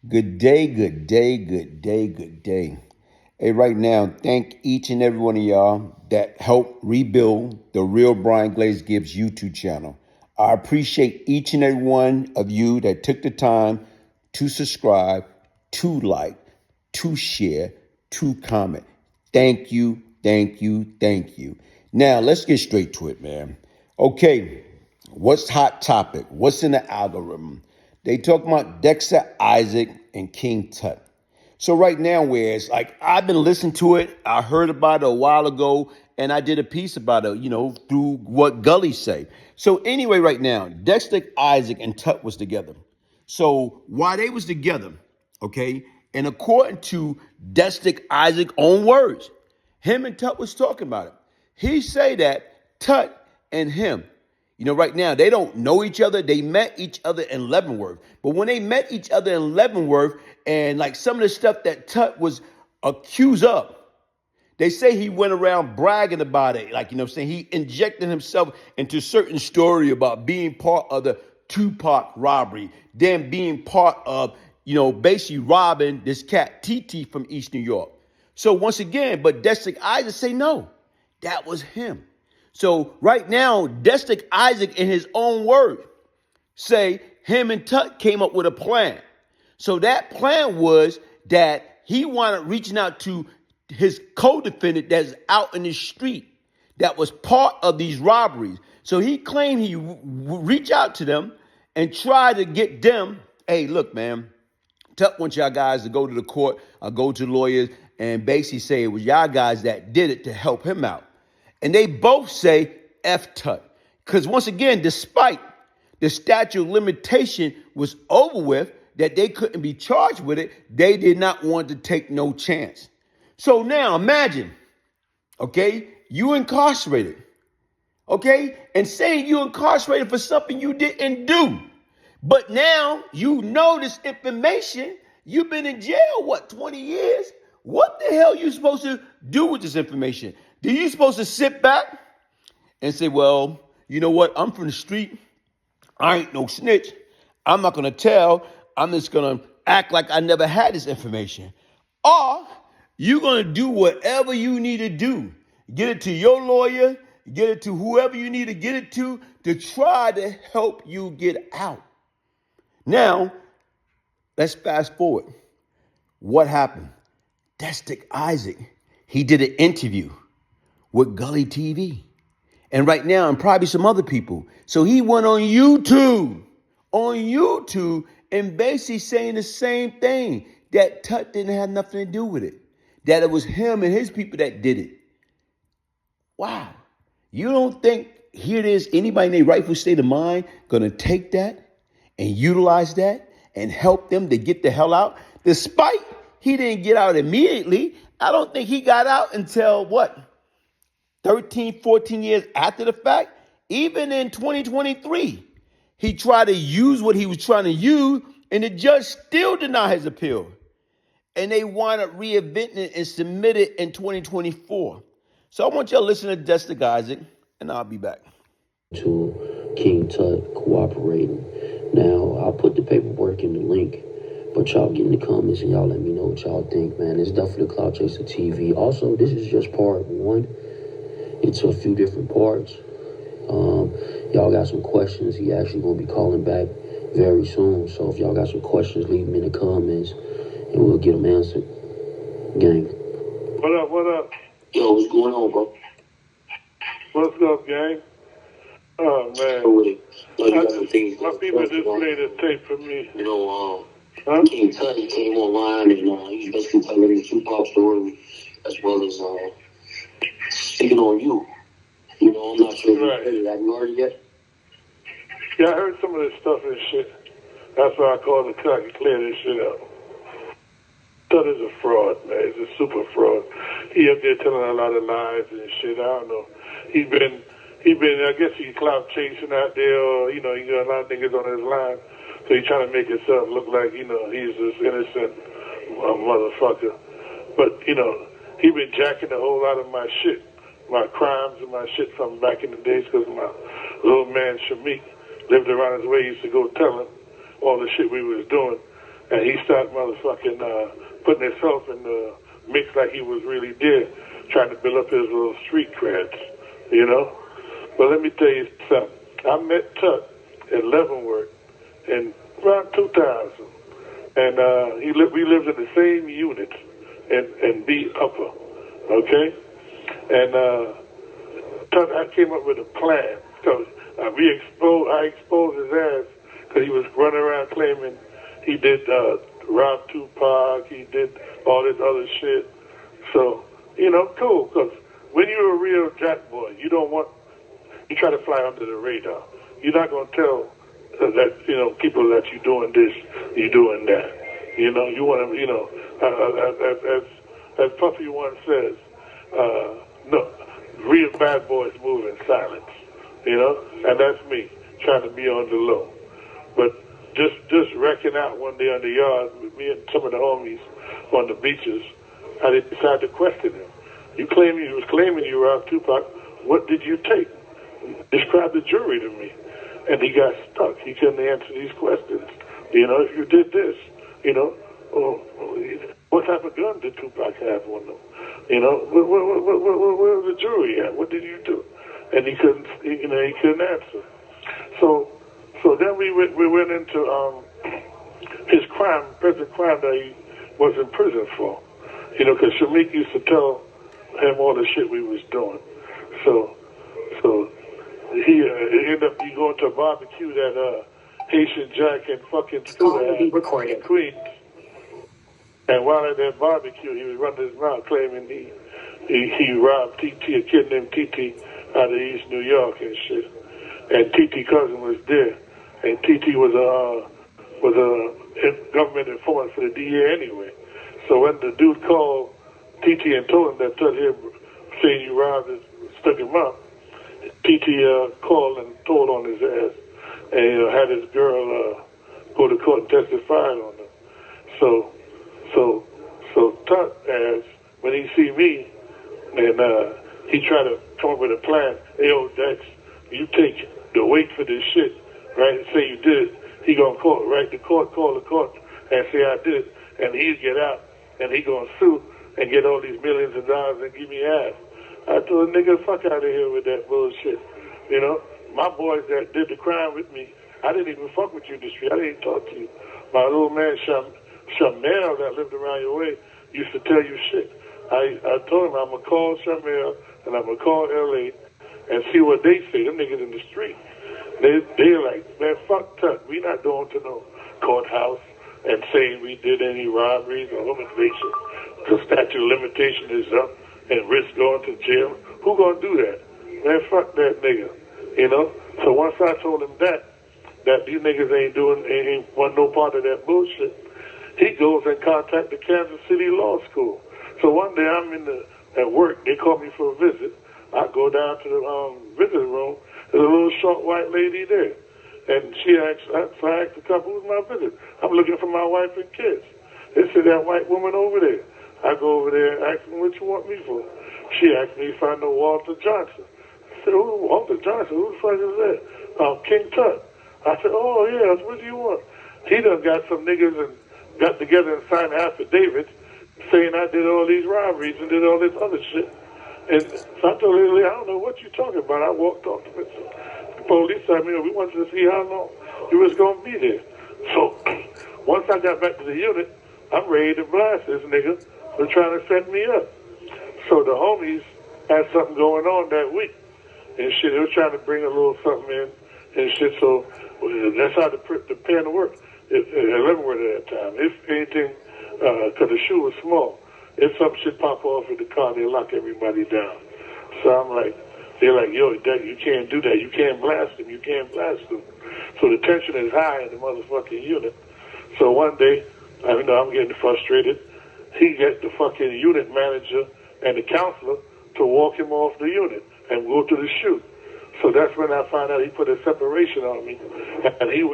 Good day, good day, good day, good day. Hey, right now, thank each and every one of y'all that helped rebuild the Real Brian Glaze Gibbs YouTube channel. I appreciate each and every one of you that took the time to subscribe, to like, to share, to comment. Thank you, thank you, thank you. Now, let's get straight to it, man. Okay, what's hot topic? What's in the algorithm? They talk about Dexter Issac and King Tut. So right now, where it's like I've been listening to it, I heard about it a while ago, and I did a piece about it, through what Gully say. So anyway, right now, Dexter Issac and Tut was together. So while they was together, okay, and according to Dexter Issac' own words, him and Tut was talking about it. He say that Tut and him, right now, they don't know each other. They met each other in Leavenworth. But when they met each other in Leavenworth and like some of the stuff that Tut was accused of, they say he went around bragging about it. Like, he injected himself into certain story about being part of the Tupac robbery, then being part of, basically robbing this cat, TT from East New York. So once again, but Dexter Issac say no, that was him. So right now, Dexter Issac, in his own words, say him and Tut came up with a plan. So that plan was that he wanted reaching out to his co-defendant that's out in the street that was part of these robberies. So he claimed he reach out to them and try to get them, hey, look, man, Tut wants y'all guys to go to the court or go to lawyers and basically say it was y'all guys that did it to help him out. And they both say F Tut. Because once again, despite the statute of limitation was over with, that they couldn't be charged with it, they did not want to take no chance. So now imagine, okay, you incarcerated, okay, and saying you incarcerated for something you didn't do. But now you know this information. You've been in jail, 20 years? What the hell are you supposed to do with this information? Do you supposed to sit back and say, well, you know what? I'm from the street. I ain't no snitch. I'm not going to tell. I'm just going to act like I never had this information. Or you're going to do whatever you need to do. Get it to your lawyer. Get it to whoever you need to get it to try to help you get out. Now, let's fast forward. What happened? Dexter Issac, he did an interview with Gully TV. And right now, and probably some other people. So he went on YouTube, and basically saying the same thing, that Tut didn't have nothing to do with it, that it was him and his people that did it. Wow. You don't think here it is, anybody in their rightful state of mind going to take that and utilize that and help them to get the hell out? Despite he didn't get out immediately. I don't think he got out until 13, 14 years after the fact. Even in 2023, he tried to use what he was trying to use, and the judge still denied his appeal. And they wound up reinventing it and submit it in 2024. So I want y'all to listen to Dexter Issac, and I'll be back. To King Tut cooperating. Now, I'll put the paperwork in the link, but y'all get in the comments and y'all let me know what y'all think, man. It's definitely Cloud Chaser TV. Also, this is just part one. It's a few different parts. Y'all got some questions. He actually gonna be calling back very soon. So if y'all got some questions, leave them in the comments and we'll get them answered. Gang. What up, what up? Yo, what's going on, bro? What's up, gang? Oh, man. My people just played a tape for me. Huh? King Tut, he came online and he was basically telling the Tupac story as well as speaking on you. I'm not sure if you heard it. Have you heard it yet? Yeah, I heard some of this stuff and shit. That's why I called the cut to clear this shit up. Tut is a fraud, man. He's a super fraud. He up there telling a lot of lies and shit. I don't know. He been, I guess he's clout chasing out there, or, he got a lot of niggas on his line. So he's trying to make himself look like, he's this innocent motherfucker. But, he been jacking a whole lot of my shit, my crimes and my shit from back in the days, because my little man Shamik lived around his way. He used to go tell him all the shit we was doing. and he started motherfucking putting himself in the mix like he was really there, trying to build up his little street creds, you know? But let me tell you something. I met Tut at Leavenworth in around 2000, and we lived in the same unit in B Upper, okay? And Tut, I came up with a plan. So I exposed his ass because he was running around claiming he did rob Tupac, he did all this other shit. So, you know, cool, because when you're a real jack boy, you try to fly under the radar. You're not going to tell that, you know, people that you're doing this, you're doing that. You know, you want to, you know, as Puffy once says, no, real bad boys move in silence, you know, and that's me, trying to be on the low. But just wrecking out one day on the yard with me and some of the homies on the beaches, I decided to question him. He was claiming you robbed Tupac. What did you take? Describe the jury to me. And he got stuck. He couldn't answer these questions. You know, if you did this, you know, what type of gun did Tupac have on them? You know, where was the jury at? What did you do? And he couldn't answer. So then we went into his present crime that he was in prison for. You know, because Shamik used to tell him all the shit we was doing. So he ended up going to a barbecue that Haitian Jack and fucking Stu had in Queens. And while at that barbecue, he was running his mouth claiming he robbed TT, a kid named TT, out of East New York and shit. And TT cousin was there, and TT was a government informant for the DA anyway. So when the dude called TT and told him that Tut here saying you robbed it, stuck him up, TT called and told on his ass, and had his girl go to court and testify on him. So Tut asked, when he see me, and he tried to come up with a plan. Hey, yo, Dex, you take the weight for this shit, right? And say you did it. He gonna call the court, and say I did it, and he'd get out, and he gonna sue and get all these millions of dollars and give me half. I told the nigga, fuck out of here with that bullshit. You know, my boys that did the crime with me, I didn't even fuck with you in the street. I didn't talk to you. My little man, Shamel, that lived around your way, used to tell you shit. I told him I'm going to call Shamel and I'm going to call L.A. and see what they say. Them niggas in the street. They're like, man, fuck Tut. We not going to no courthouse and saying we did any robberies or home invasion. The statute of limitation is up and risk going to jail. Who going to do that? Man, fuck that nigga. You know? So once I told him that these niggas ain't want no part of that bullshit, he goes and contacts the Kansas City Law School. So one day I'm at work, they call me for a visit. I go down to the visiting room, there's a little short white lady there. And she asked, so I asked the couple, who's my visit? I'm looking for my wife and kids. They said, that white woman over there. I go over there and ask them, what you want me for? She asked me if I know Walter Johnson. I said, who, Walter Johnson? Who the fuck is that? King Tut. I said, oh, yeah, what do you want? He done got some niggas and got together and signed affidavits saying I did all these robberies and did all this other shit. And so I told her, I don't know what you're talking about. I walked off the police. I mean, we wanted to see how long you was going to be there. So once I got back to the unit, I'm ready to blast this nigga for trying to set me up. So the homies had something going on that week. And shit, they were trying to bring a little something in and shit. So that's how the pen worked. At Leavenworth at that time. If anything, because the shoe was small, if some shit pop off in the car, they lock everybody down. So I'm like, they're like, yo, Doug, you can't do that. You can't blast them. You can't blast them. So the tension is high in the motherfucking unit. So one day, I'm getting frustrated. He gets the fucking unit manager and the counselor to walk him off the unit and go to the shoot. So that's when I found out he put a separation on me, and he